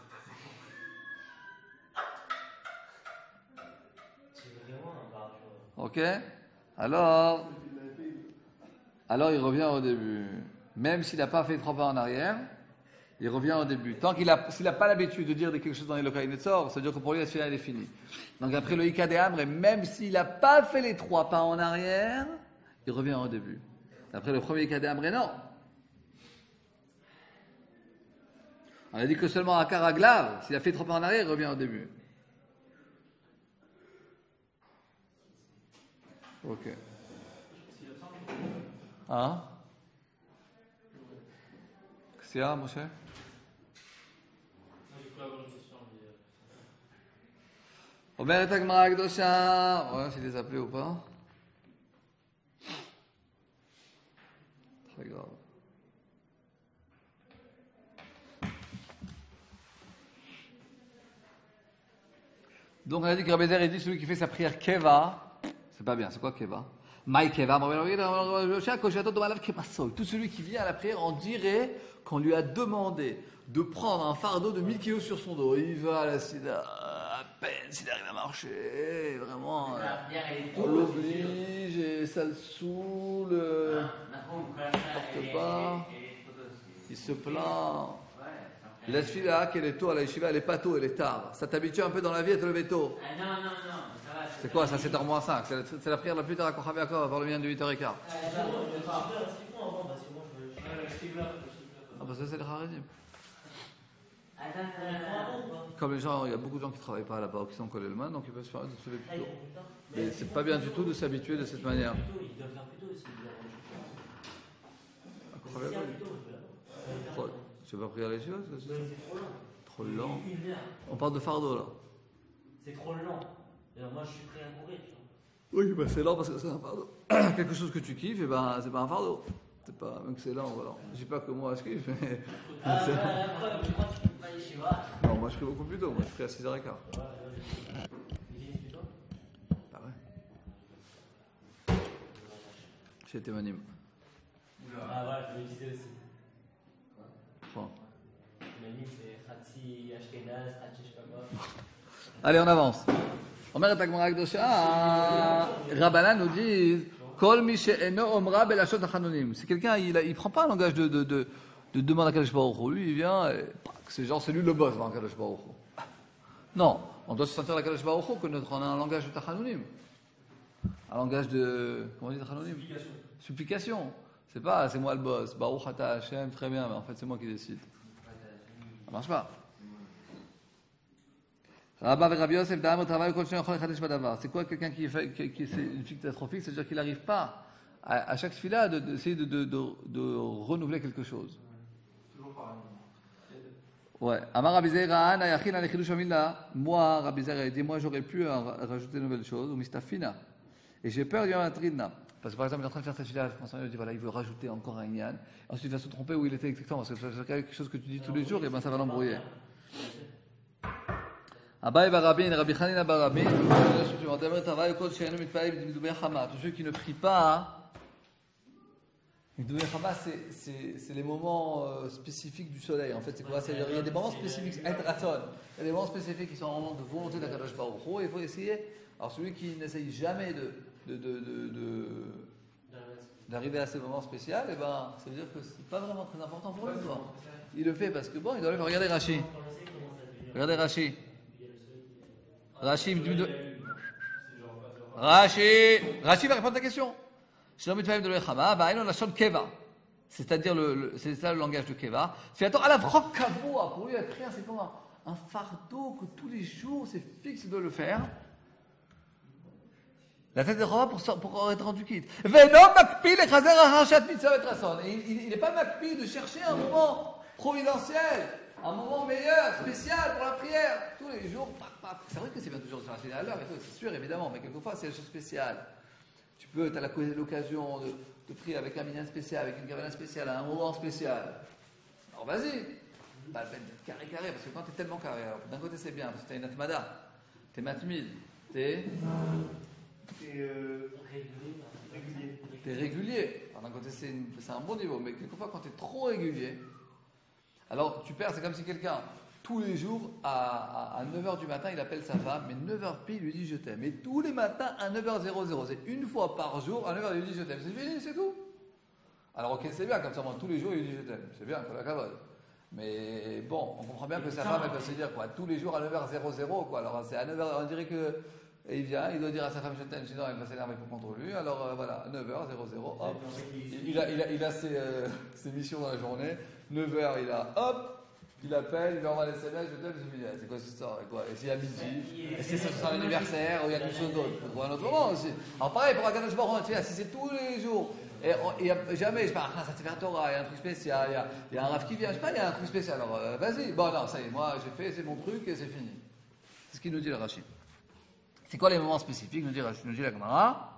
Ok. Alors, il revient au début. Même s'il n'a pas fait 3 pas en arrière, il revient au début. S'il n'a pas l'habitude de dire quelque chose dans les Elokai Netzor, ça veut dire que pour lui, la fila, elle est finie. Donc après le Ika de Amre, même s'il n'a pas fait les 3 pas en arrière, il revient au début. Après le premier Ika de Amre, non. On a dit que seulement à Karaglav, s'il a fait 3 pas en arrière, il revient au début. Ok. Hein? Qu'est-ce qu'il y a, mon cher? אומרת הגמרא הקדושה, on va voir s'il les appelait ou pas. Très grave. Donc on a dit que Rabbi Zer dit celui qui fait sa prière Keva, c'est pas bien, c'est quoi Keva? Maï Keva, tout celui qui vient à la prière, on dirait qu'on lui a demandé de prendre un fardeau de 1000 kilos sur son dos. Il va à la sida, à peine s'il arrive à marcher, vraiment, on l'oblige et ça le saoule, porte pas, il se plaint. La tefila, qu'elle est tôt à la yeshiva, elle est pas tôt, elle est tard. Ça t'habitue un peu dans la vie à te lever tôt. Non, ça va. C'est quoi ça? C'est moins 5. C'est la prière la plus tard à Kochav Yaakov, avant le mien de 8h15. Ah bah ça c'est le Haredim. Comme les gens, il y a beaucoup de gens qui ne travaillent pas là-bas, qui sont collés le main, donc ils peuvent se permettre de se lever plus tôt. Mais c'est pas bien du tout de s'habituer de cette manière. Ils doivent faire plus tôt aussi. À Kochav Yaakov. Tu vas pas prier à l'échelle? C'est trop lent. Trop lent. 1 heure. On parle de fardeau là. C'est trop lent. Alors moi je suis prêt à courir. Tu vois. Oui, bah c'est lent parce que c'est un fardeau. Quelque chose que tu kiffes, et ben c'est pas un fardeau. C'est pas, même que c'est lent, voilà. Je dis pas que moi je kiffe, mais. La preuve, je crois que tu peux pas aller chez moi. Non, moi je prie beaucoup plus tôt, moi je prie à 6h15. Bah ouais. Chez Thémanim. Ah voilà, je me disais aussi. Bon. Thémanim, c'est Khatsi, Ashkenaz, Khatsi, je sais pas quoi. Allez, on avance. Omeret Agmara Akdosha, Rabbanan nous dit Kol mi she'eno omra belashot hachanonim. C'est quelqu'un, il prend pas un langage de demande à Kadosh Baruch Hu. Lui, il vient, et, c'est genre, c'est lui le boss devant Kadosh Baruch Hu. Non, on doit se sentir la Kadosh Baruch Hu que on a un langage de tachanonim. Un langage de, comment on dit tachanonim? Supplication. C'est pas, c'est moi le boss. Baruch ata Hashem, très bien, mais en fait, c'est moi qui décide. Ça marche pas. C'est quoi quelqu'un qui c'est une fille catastrophique? C'est-à-dire qu'il n'arrive pas à chaque fila d'essayer de renouveler quelque chose. Toujours pareil. Ouais. Amar Rabbi Zer Ra'an ayachin an chidush hamila. Moi, Rabbi Zer a dit, moi j'aurais pu rajouter de nouvelles choses, ou mistafina. Et j'ai peur du matridna. Parce que par exemple, il est en train de faire sa fila, il dit voilà, il veut rajouter encore un yan. Ensuite, il va se tromper où il était exactement. Parce que c'est quelque chose que tu dis tous les jours, et ben ça va l'embrouiller. Abaye Barabin, Rabbi Hanina Barabin, tous ceux qui ne prient pas, c'est les moments spécifiques du soleil. En fait, c'est quoi? C'est-à-dire, il y a des moments spécifiques, il y a des moments spécifiques qui sont en moment de volonté d'Akadosh Baruch Hu, et il faut essayer. Alors, celui qui n'essaye jamais d'arriver à ces moments spéciaux, eh ben, ça veut dire que c'est pas vraiment très important pour lui. Il le fait parce que bon, il doit le faire. Regardez Rashi. Regardez Rashi. Rashi va répondre à ta question. C'est-à-dire c'est ça le langage de Keva. C'est attends, à la vrock kavoa. Pour lui, la prière, c'est comme un fardeau que tous les jours, c'est fixe de le faire. La tête de Rova pour être rendu quitte. Il n'est pas makpi de chercher un moment providentiel. Un moment meilleur, spécial pour la prière. Tous les jours, c'est vrai que c'est bien toujours de faire la prière à l'heure, c'est sûr, évidemment, mais quelquefois, c'est des choses spéciales. Tu as l'occasion de prier avec un minyan spécial, avec une cavana spéciale, à un moment spécial. Alors vas-y, carré, parce que quand tu es tellement carré, alors, d'un côté c'est bien, parce que tu as une atmada, tu es matmid, tu es régulier. Alors, d'un côté c'est un bon niveau, mais quelquefois quand tu es trop régulier, alors tu perds, c'est comme si quelqu'un, tous les jours, à 9h du matin, il appelle sa femme, mais 9h pile, il lui dit je t'aime. Et tous les matins, à 9h00, c'est une fois par jour, à 9h, il lui dit je t'aime. C'est fini, c'est tout. Alors ok, c'est bien, comme ça, moi, tous les jours, il lui dit je t'aime. C'est bien, que la cavale. Mais bon, on comprend bien que sa femme, elle peut se dire quoi, tous les jours à 9h00, quoi. Alors c'est à 9h, on dirait que. Et il vient, il doit dire à sa femme je t'aime, sinon elle va s'énerver contre lui. Alors voilà, 9h00, hop. Il a ses missions dans la journée. 9h, il a hop. Il appelle, il lui envoie un SMS, je t'aime, c'est quoi cette histoire? Et s'il y a midi, et si c'est son anniversaire, ou il y a quelque chose d'autre, ou un autre moment aussi. Alors pareil, pour Akadosh Baruch Hu, si c'est tous les jours, et il y a jamais, je sais pas, ça te fait un Torah, il y a un truc spécial, il y a un Rav qui vient, je sais pas, il y a un truc spécial, alors vas-y. Bon, non, ça y est, moi j'ai fait, c'est mon truc et c'est fini. C'est ce qu'il nous dit le Rashi. C'est quoi les moments spécifiques, nous dit Rashi, nous dit la Gemara.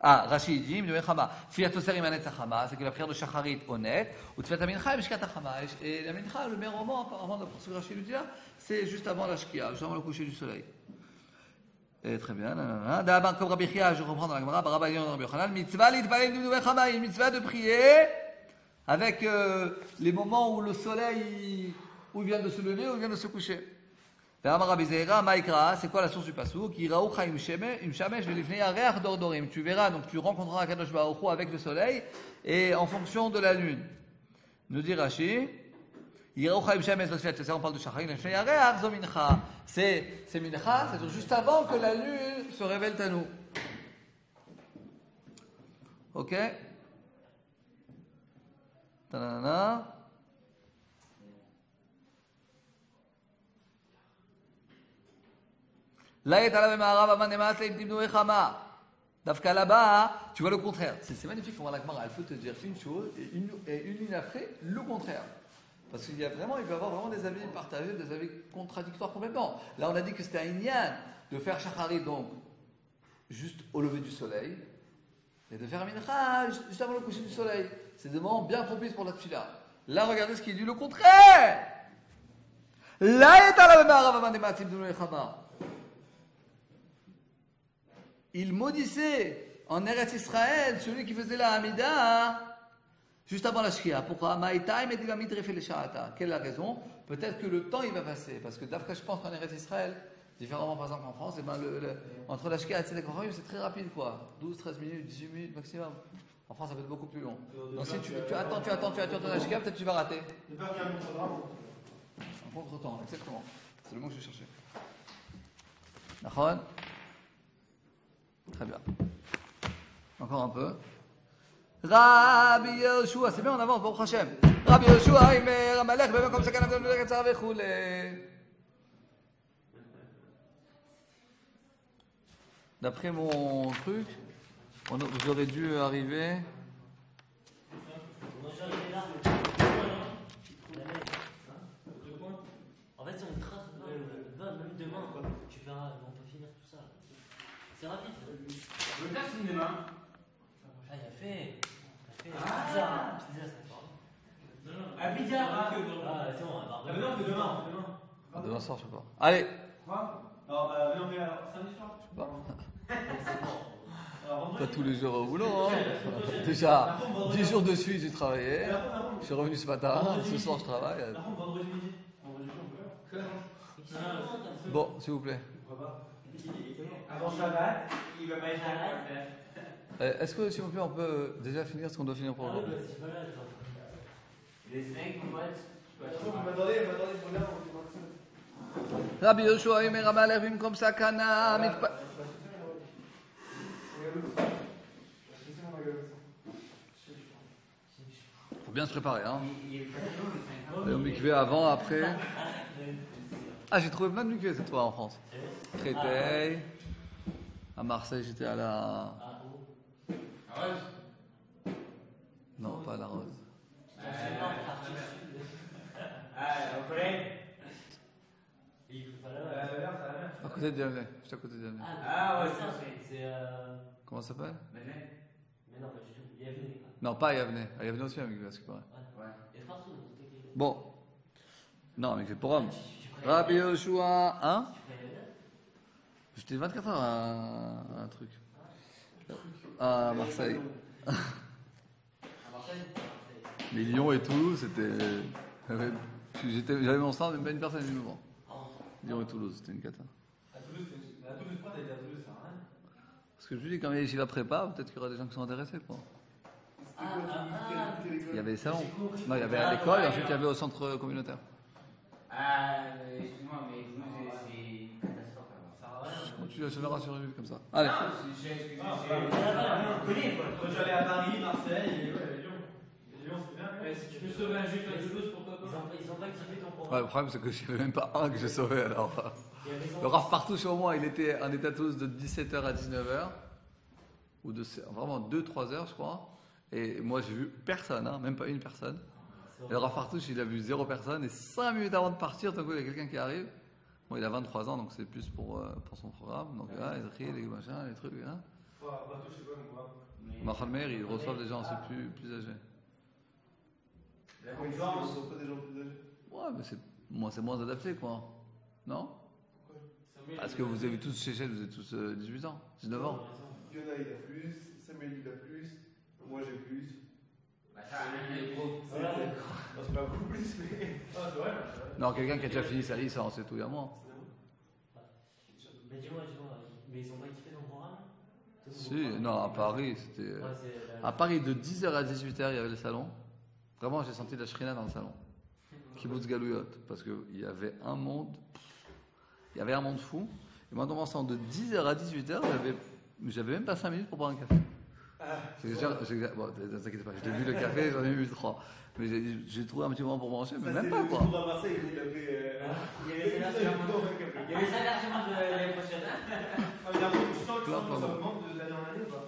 Ah, Rashi dit, c'est que la prière de Shacharit honnête, ou Tfilat Mincha et Mishkat Hachama. Et la Mincha, le meilleur moment, avant de ce que Rashi nous dit là, c'est juste avant la Shkia, juste avant le coucher du soleil. Et très bien, d'abord comme Rabbi Chia, je reprends dans la Gemara, Rabbi Yon Rabbi Yochanan, mitzvah l'itpalel d'Ibnu Bechama, une mitzvah de prier avec les moments où le soleil, où il vient de se lever, où il vient de se coucher. C'est quoi la source du passouk? Tu verras, donc tu rencontreras Kadosh Baruch Hu avec le soleil et en fonction de la lune. Nous dit Rashi, on parle de Shacharit, c'est mincha, c'est juste avant que la lune se révèle à nous. Ok? Ta-da-da-da. Dafka là-bas, tu vois le contraire. C'est magnifique comment la Gemara, elle peut te dire une chose et une ligne après, le contraire. Parce qu'il y a vraiment, il peut y avoir vraiment des avis partagés, des avis contradictoires complètement. Là, on a dit que c'était un inyan de faire Shacharit, donc juste au lever du soleil, et de faire Mincha juste avant le coucher du soleil. C'est des moments bien propices pour la tfila. Là, regardez ce qu'il dit, le contraire. Il maudissait en Eretz Israël celui qui faisait la Hamida juste avant la Shkia. Pourquoi? Quelle est la raison? Peut-être que le temps il va passer. Parce que d'après je pense qu'en Eretz Israël, différemment par exemple en France, et ben entre la Shkia et Tzedek Chorim, c'est très rapide quoi. 12, 13 minutes, 18 minutes maximum. En France ça peut être beaucoup plus long. Donc si tu attends la Shkia, peut-être tu vas rater. Un contre-temps, exactement. C'est le mot que je cherchais. D'accord? Très bien. Encore un peu. Rabbi Yoshua, c'est bien, on avance, Baruch Hashem. Rabbi Yoshua, Imer, Amalek, comme ça, d'après mon truc, vous aurez dû arriver. Moi j'arrivais là. En fait, si on trace même demain, tu verras, on peut finir tout ça. C'est rapide. Je veux faire cinéma. Ah, il a fait. Pizza, c'est fort. Ah, pizza. Ah, c'est bon, alors Demain. Demain soir, je sais pas. Allez. Quoi? Alors, bah, viens, on fait alors samedi soir. Je sais pas. c'est bon. Pas tous les jours au boulot, hein. Déjà, 10 jours de suite, j'ai travaillé. Je suis revenu ce matin. Ce soir, je travaille. Par contre, vendredi midi. Vendredi, on peut faire. Bon, s'il vous plaît. Avant Shabbat, il va pas être. Est-ce que, s'il vous plaît, on peut déjà finir ce qu'on doit finir pour aujourd'hui? Les snakes, Rabbi Yoshua, Imer, Amalek, comme ça, Kana, faut bien se préparer, hein. Aller au mikvé avant, après. Ah, j'ai trouvé plein de mikvés cette fois en France. Créteil. À Marseille, j'étais à la. Non, pas à la Rose. À côté de Yavne. J'étais à côté de Yavne. Ah ouais, ça, c'est. Comment ça s'appelle? Mais non, pas du tout. Il y a venu. Non, pas à Yavne. À Yavne aussi, un mikvé, à ce qui paraît. Ouais. Il y a partout. Bon. Non, mikvé pour homme. Rabbi Yoshua, hein? J'étais 24 heures à un truc. À Marseille. Mais Lyon et Toulouse, c'était. J'avais mon stand, même pas une personne du moment. Lyon et Toulouse, c'était une cata. À Toulouse, quoi, t'as été à Toulouse, ça rien? Parce que je lui dis, quand j'y la prépa, peut-être qu'il y aura des gens qui sont intéressés, quoi. Il y avait les salons. Non, il y avait à l'école et ensuite il y avait au centre communautaire. Excuse-moi, mais Toulouse, c'est une catastrophe. Ça va rien. Continue à se faire sur une minute comme ça. Allez. Quand j'allais à Paris, Marseille, et Lyon. Lyon, c'est bien. mais si tu peux sauver un juif à Toulouse, pourquoi pas? Ils ont pas kiffé ton Ouais, programme. le problème, c'est que je n'avais même pas un que j'ai sauvé alors. Il y avait Le Rav Partouche, au moins, il était en état Toulouse de 17h à 19h, ou de vraiment 2-3 heures, je crois. Et moi, j'ai vu personne, hein, même pas une personne. Et le Rav Partouche, il a vu 0 personne. Et 5 minutes avant de partir, d'un coup, il y a quelqu'un qui arrive. Bon, il a 23 ans, donc c'est plus pour son programme. Donc là, il écrit les machins, les trucs. Hein. Mahal Meir, ils reçoivent des gens plus âgés. La Comme ça, conférence. on ne reçoit pas des gens plus âgés. Ouais, mais c'est moins adapté, quoi. Non? Parce que vous avez tous chez Shell, vous avez tous 18 ans, 19 ans. Yona, il a plus. Samuel, il a plus. Moi, j'ai plus. Bah, ça, il est trop. C'est pas beaucoup plus, mais. Ah, c'est vrai. Non, quelqu'un qui a déjà fini sa licence, c'est tout, il y a moins. Mais dis-moi, mais ils ont pas kiffé ton programme? Si, non, à Paris, c'était. Ouais, c'est. À Paris, de 10h à 18h, il y avait le salon. Vraiment, j'ai senti la shrina dans le salon. Kibbutz Galouyot. Parce qu'il y avait un monde. Il y avait un monde fou. Et moi, en commençant de 10h à 18h, j'avais même pas 5 minutes pour boire un café. Bon, ne t'inquiète pas, j'ai vu le café, j'en ai bu 3. Mais j'ai trouvé un petit moment pour manger, mais même pas, quoi. Le tour à Marseille, il a fait. Il y avait ça largement de l'année prochaine. Tu sens que ça augmente de l'année en année ou pas?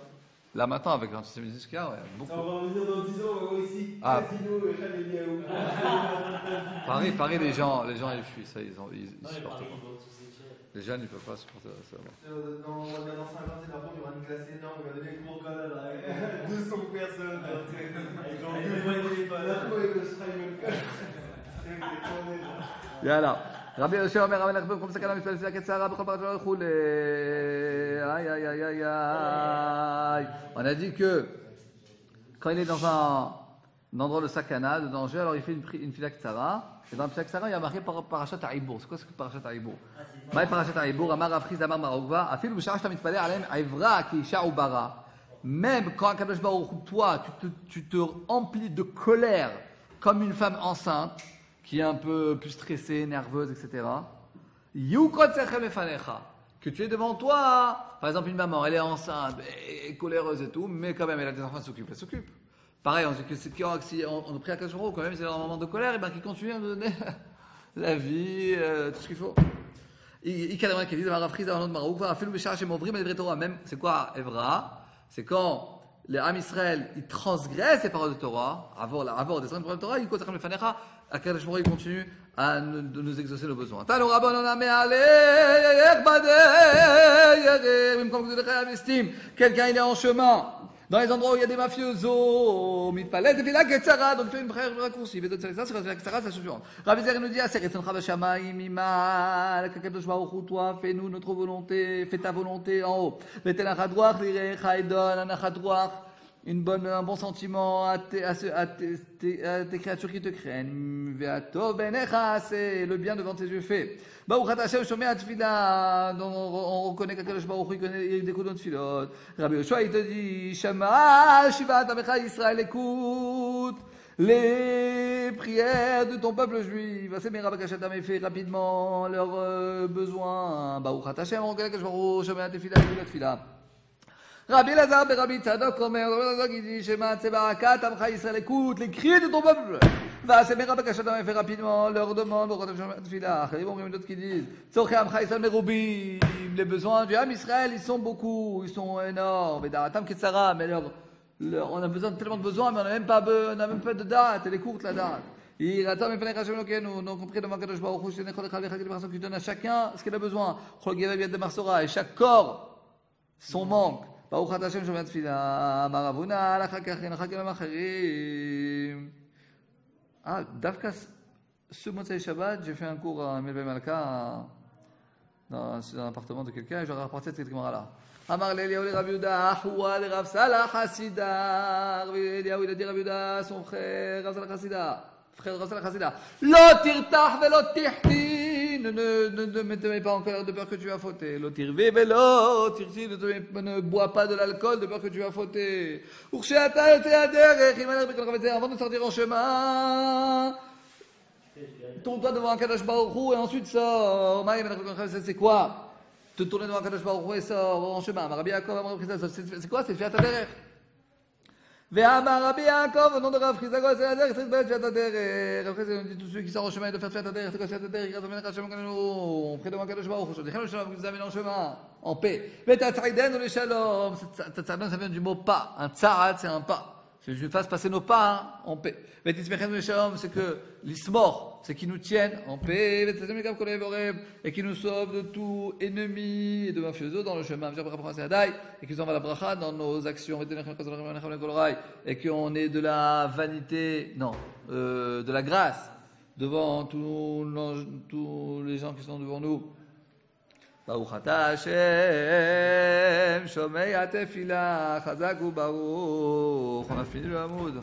Là, maintenant, avec l'antisémitisme qu'il y a, ouais, Ça beaucoup. va revenir dans 10 ans aussi. Ah. Casino, Khalili, Paris, les gens, ils fuient, ça, ils Non, mais supportent Paris, pas. ils vont tous étirer. Les jeunes, ils peuvent pas supporter ça. Dans 5 ans, c'est par contre, il y aura une classe énorme, il va donner un cours quand même avec 200 personnes. Avec genre 2 mois de téléphone. יאללה. רבי יהושע אומר, רבי נחמן במקום סכנה מתפלל תפילה קצרה בכל פרשה לא וכולי. Aïe, aïe, aïe, aïe, aïe. On a dit que quand il est dans un endroit de sakana, de danger, alors il fait une fila ktsara. Et dans la fila ktsara, il y a marqué parashat ha'ibur. C'est quoi ce parashat ha'ibur? מה פרשת העיבור? אמר רב חיסדא אמר מרוגבה, אפילו בשעה שאתה מתפלל עליהם עברה כאישה עוברה. Même quand הקדוש ברוך הוא, toi, tu te remplis de colère comme une femme enceinte, qui est un peu plus stressée, nerveuse, etc. Que tu es devant toi, par exemple une maman, elle est enceinte, elle est coléreuse et tout, mais quand même elle a des enfants, elle s'occupe. Pareil, on dit que si on prie à Akadosh Baruch Hu, quand même, c'est un moment de colère, et ben qu'il continue à nous donner la vie, tout ce qu'il faut. Même, c'est quoi Evra? C'est quand les Am Israël, ils transgressent les paroles de Torah, avant des paroles de Torah, ils continuent à nous exaucer nos besoins. Quelqu'un, il est en chemin, dans les endroits où il y a des mafiosos, donc il fait une prière raccourcie, ça suffit. Rabbi Zer nous dit, toi, fais-nous notre volonté, fais ta volonté en haut. Un bon sentiment à tes créatures qui te craignent. C'est le bien devant tes yeux fait. On reconnaît qu'Akadosh Baruch Hu connaît des coups de tefilot. Rabbi Yoshua, il te dit, Shama, Shivat Amecha Israël, écoute les prières de ton peuple juif. Fait rapidement leurs besoins. Baruch Hashem, on reconnaît qu'Akadosh Baruch Hu, Shema Tefila, Tefila. Rabbi Lazar et Rabbi Tzadok Omer, Rabbi Lazar qui dit Shema Tzebarakat Amcha Israël, écoute les cris de ton peuple. Va c'est Rabbi Kashadam fait rapidement leur demande au Rav Shema Tefila. Il y a d'autres qui disent Tzorchei Amcha Israël Merubim, les besoins du Ham Israël ils sont beaucoup, ils sont énormes. Et Daratam Ketzara, mais on a besoin tellement de besoins, mais on n'a même pas de date, elle est courte la date. Donc on prie devant Kadosh Baruch Hu, les personnes qui donnent à chacun ce qu'il a besoin. Et chaque corps son manque. ברוך אתה השם שומע תפילה, אמר אבונה, הלכה כך הלכה כלים אחרים. דווקא ce מוצאי Shabbat, j'ai fait un cours à Melbe Malka dans l'appartement de quelqu'un et j'aurais rapporté cette Gemara-là. אמר לאליהו לרב יהודה, אחוה לרב סלח חסידה. אליהו il a dit רב יהודה, son frère, רב סלח חסידה. Frère Rassel Chassida, lo tirtach velo tihti, ne te mets pas en colère de peur que tu vas fauter. Lo tirvi velo tirti, ne bois pas de l'alcool de peur que tu vas fauter. Ursheata yotzei haderech, avant de sortir en chemin, tourne-toi devant un Kadosh Baruch Hu et ensuite sors. C'est quoi? Te tourner devant un Kadosh Baruch Hu et sors en chemin. Rabbi Yaakov, c'est quoi? C'est Fiat haderech. Ve'amar Rabbi Yaakov, au nom de Rav Chizda, Goel Selader, c'est belle fiat ader. Après, on dit tous ceux qui sont en chemin de faire fiat ader, c'est fiat ader, ils restent Hashem Kanenu, près de Makadosh Baruch Hu, Shodichenu Shalom, vous amènez en chemin, en paix. Ve'tatzaiden ou le shalom, tatzaiden, ça vient du mot pas. Un tzarad, c'est un pas. C'est que je fasse passer nos pas en paix. Ve'tismechenu le shalom, c'est que l'ismor, c'est qu'ils nous tiennent en paix, et qui nous sauvent de tout ennemi et de mafioso dans le chemin, et qu'ils envoient la bracha dans nos actions, et qu'on ait de la vanité, non, de la grâce devant tous les gens qui sont devant nous. Baruch ata Hashem, shomei atefila, chazak ubaruch. On a fini le Hamoud.